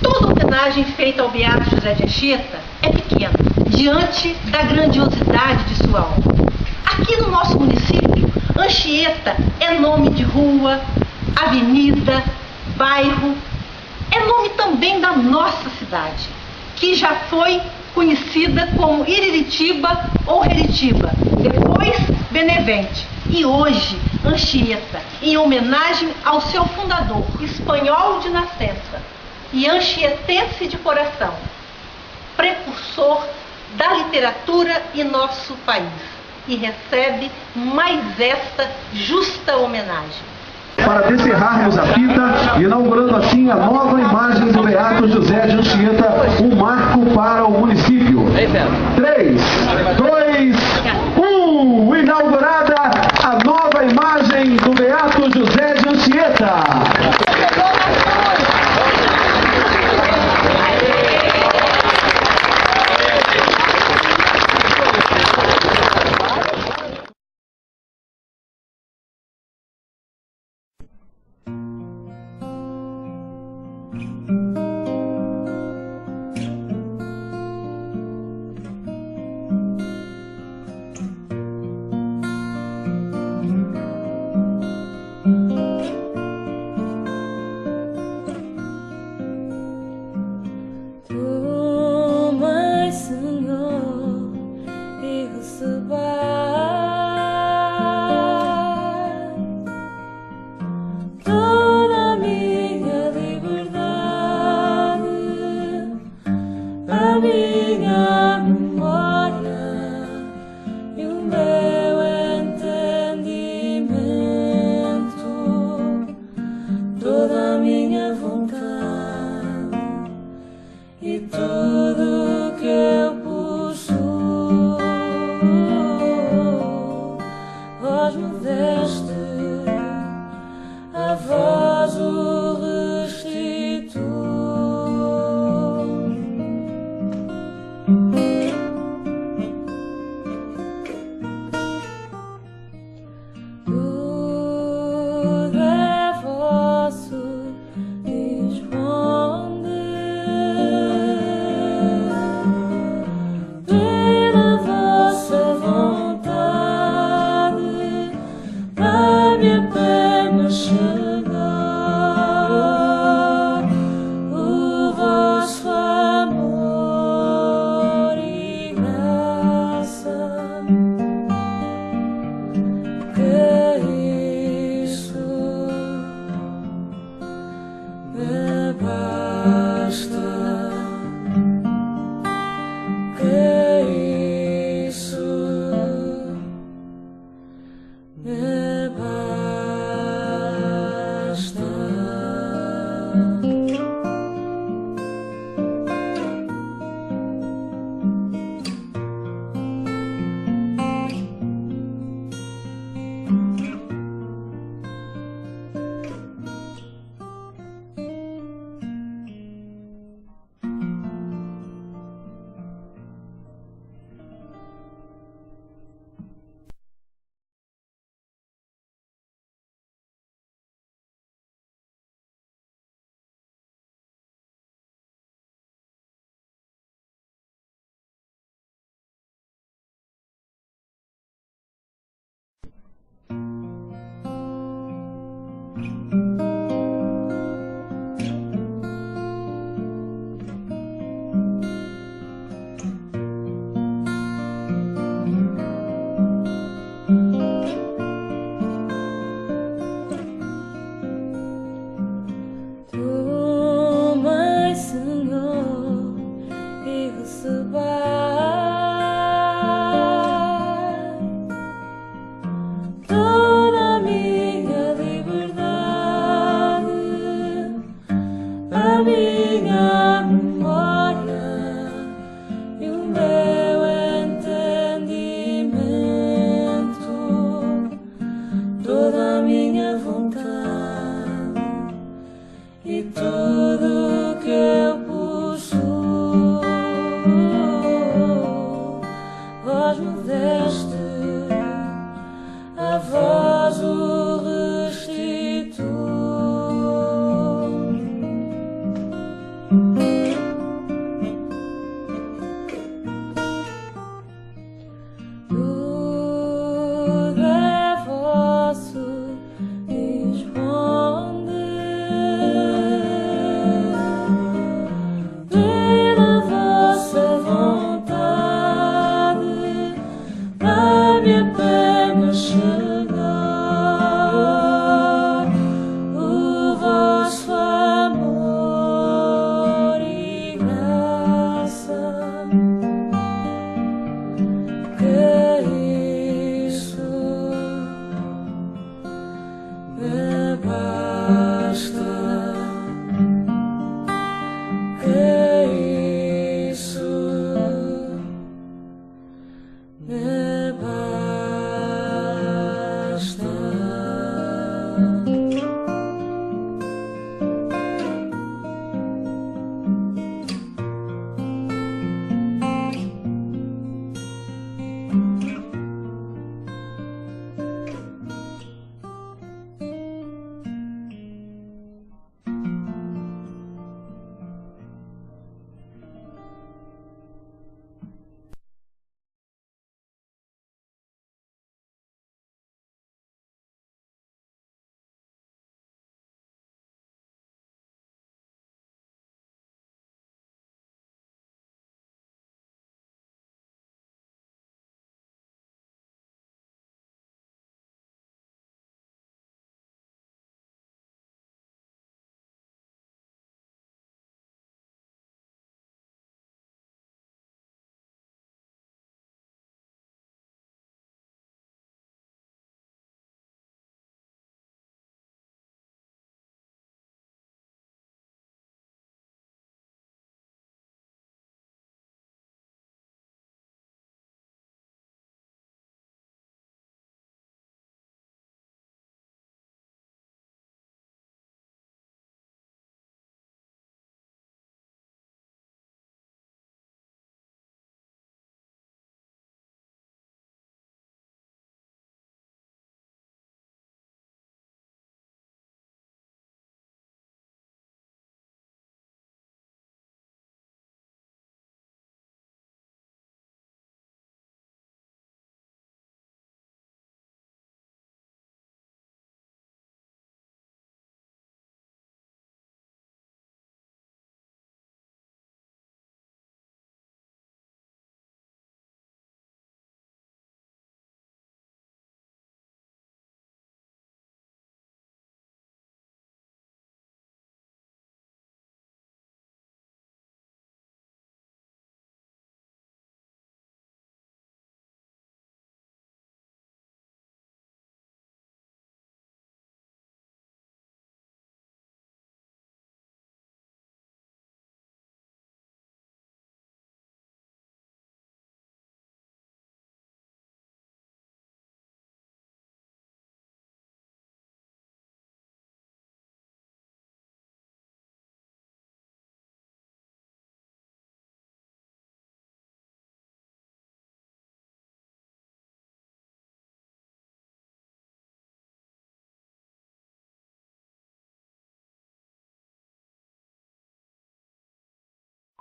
Toda homenagem feita ao beato José de Anchieta é pequena, diante da grandiosidade de sua obra. Aqui no nosso município, Anchieta é nome de rua, avenida, bairro, é nome também da nossa cidade, que já foi conhecida como Iriritiba ou Heritiba, depois Benevente, e hoje Anchieta, em homenagem ao seu fundador, espanhol de nascença e anchietense de coração, precursor da literatura em nosso país, e recebe mais esta justa homenagem. Para descerrarmos a fita, inaugurando assim a nova imagem do beato José de Anchieta, um marco para o município. 3, 2, 1, inaugurada a nova imagem do beato José de Anchieta. Tudo é vosso, diz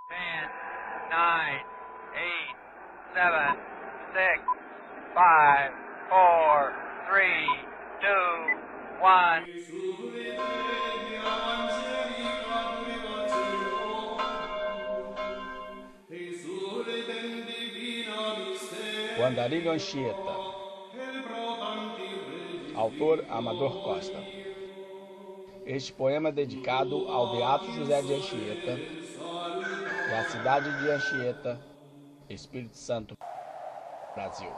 10, 9, 8, 7, 6, 5, 4, 3, 2, 1. O Andarilho Anchieta. Autor Amador Costa. Este poema é dedicado ao Beato José de Anchieta, da cidade de Anchieta, Espírito Santo, Brasil.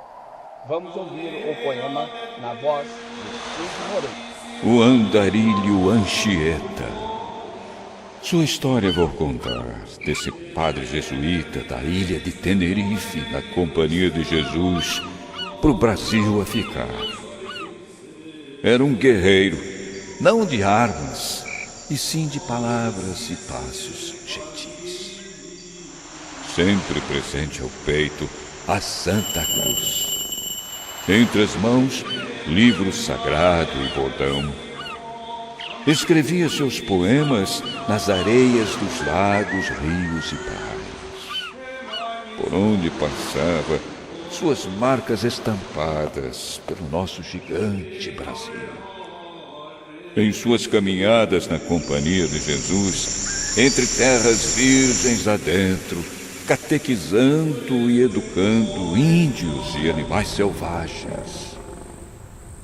Vamos ouvir o poema na voz de Cid Moreira. O Andarilho Anchieta. Sua história vou contar, desse padre jesuíta da ilha de Tenerife, na Companhia de Jesus, para o Brasil a ficar. Era um guerreiro, não de armas, e sim de palavras e passos gentis. Sempre presente ao peito a Santa Cruz. Entre as mãos, livro sagrado e bordão. Escrevia seus poemas nas areias dos lagos, rios e praias. Por onde passava, suas marcas estampadas pelo nosso gigante Brasil. Em suas caminhadas na Companhia de Jesus, entre terras virgens adentro, catequizando e educando índios e animais selvagens.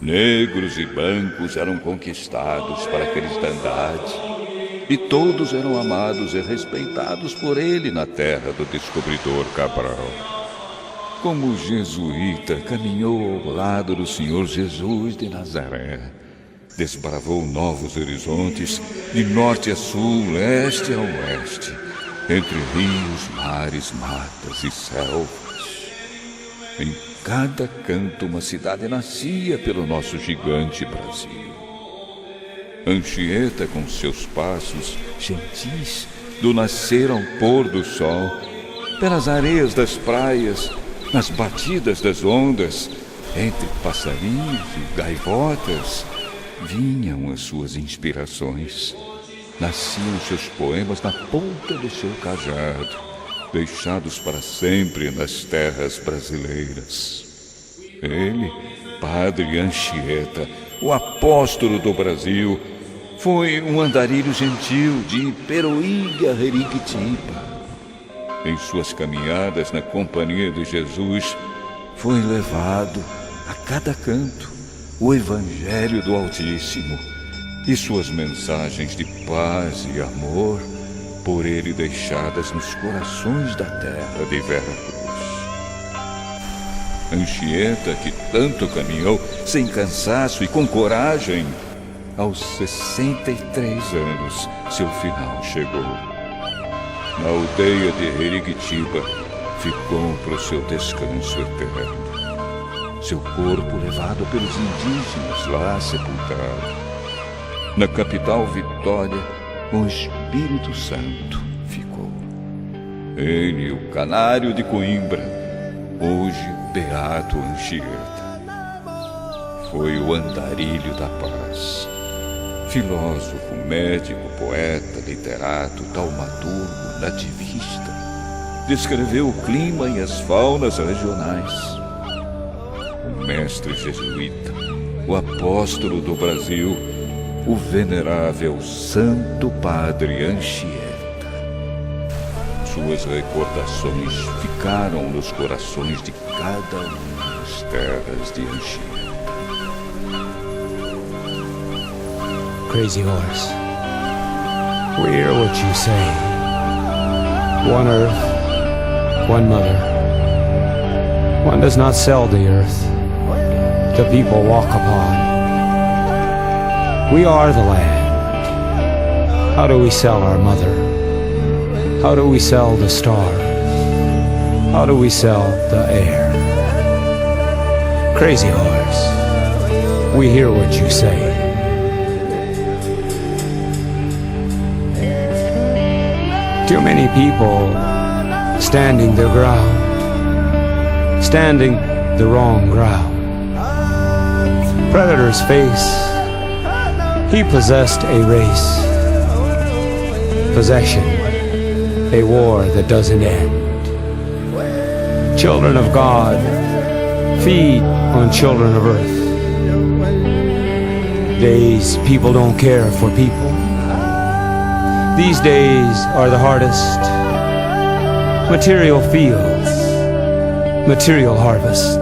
Negros e brancos eram conquistados para a cristandade, e todos eram amados e respeitados por ele na terra do descobridor Cabral. Como jesuíta, caminhou ao lado do Senhor Jesus de Nazaré, desbravou novos horizontes, de norte a sul, leste a oeste, entre rios, mares, matas e selvas. Em cada canto uma cidade nascia pelo nosso gigante Brasil. Anchieta, com seus passos gentis, do nascer ao pôr do sol, pelas areias das praias, nas batidas das ondas, entre passarinhos e gaivotas, vinham as suas inspirações. Nasciam seus poemas na ponta do seu cajado, deixados para sempre nas terras brasileiras. Ele, Padre Anchieta, o apóstolo do Brasil, foi um andarilho gentil de Peruíbe a Jeriquitiba. Em suas caminhadas na Companhia de Jesus, foi levado a cada canto o Evangelho do Altíssimo e suas mensagens de paz e amor, por ele deixadas nos corações da terra de Veracruz. Anchieta, que tanto caminhou sem cansaço e com coragem, aos 63 anos seu final chegou. Na aldeia de Jeriquitiba ficou para o seu descanso eterno. Seu corpo levado pelos indígenas lá sepultado. Na capital Vitória, o Espírito Santo ficou. Ele, o canário de Coimbra, hoje Beato Anchieta, foi o andarilho da paz. Filósofo, médico, poeta, literato, taumaturgo, nativista, descreveu o clima e as faunas regionais. O mestre jesuíta, o apóstolo do Brasil, o venerável Santo Padre Anchieta. Suas recordações ficaram nos corações de cada uma das terras de Anchieta. Crazy horse, we hear what you say. One earth, one mother. One does not sell the earth the people walk upon. We are the land. How do we sell our mother? How do we sell the stars? How do we sell the air? Crazy horse, we hear what you say. Too many people standing their ground, standing the wrong ground. Predator's face, he possessed a race. Possession, a war that doesn't end. Children of God feed on children of earth. Days people don't care for people. These days are the hardest. Material fields, material harvest.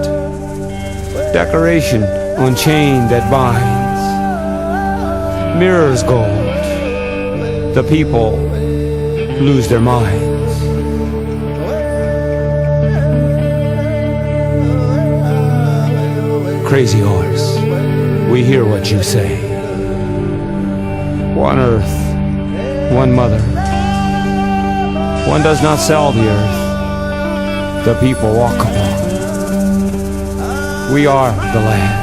Decoration on chain that binds. Mirrors gold. The people lose their minds. Crazy horse, we hear what you say. One earth, one mother. One does not sell the earth, the people walk upon. We are the land.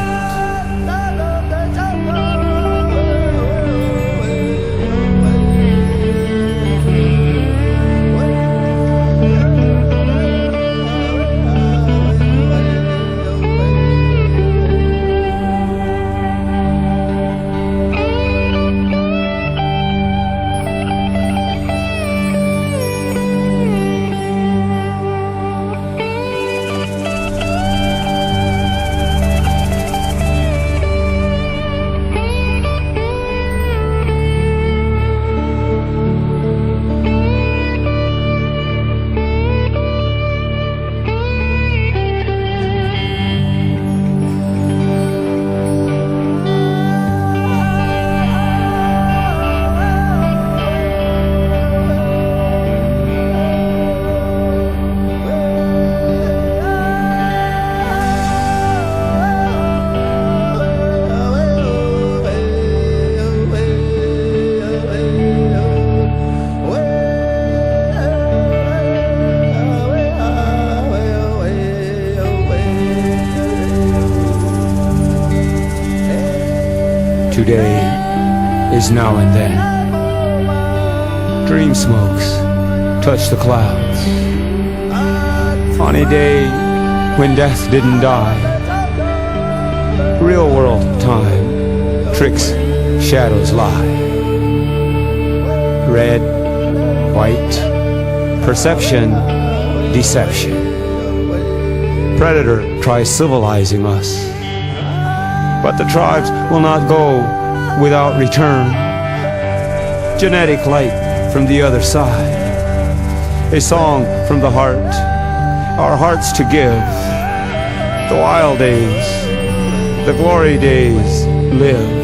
Today is now and then. Dream smokes touch the clouds. On a day when death didn't die, real world time tricks, shadows lie. Red, white, perception, deception. Predator tries civilizing us, but the tribes will not go without return. Genetic light from the other side, a song from the heart, our hearts to give. The wild days, the glory days live.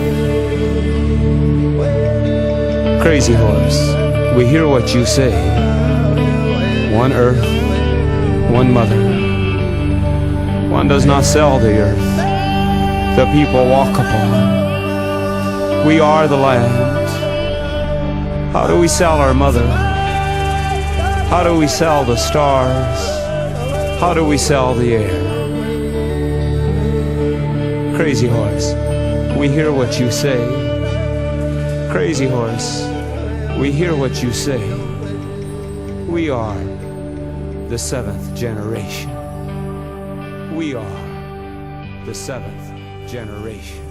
Crazy horse, we hear what you say. One earth, one mother. One does not sell the earth, the people walk upon. We are the land. How do we sell our mother? How do we sell the stars? How do we sell the air? Crazy horse, we hear what you say. Crazy horse, we hear what you say. We are the seventh generation. We are the seventh generation.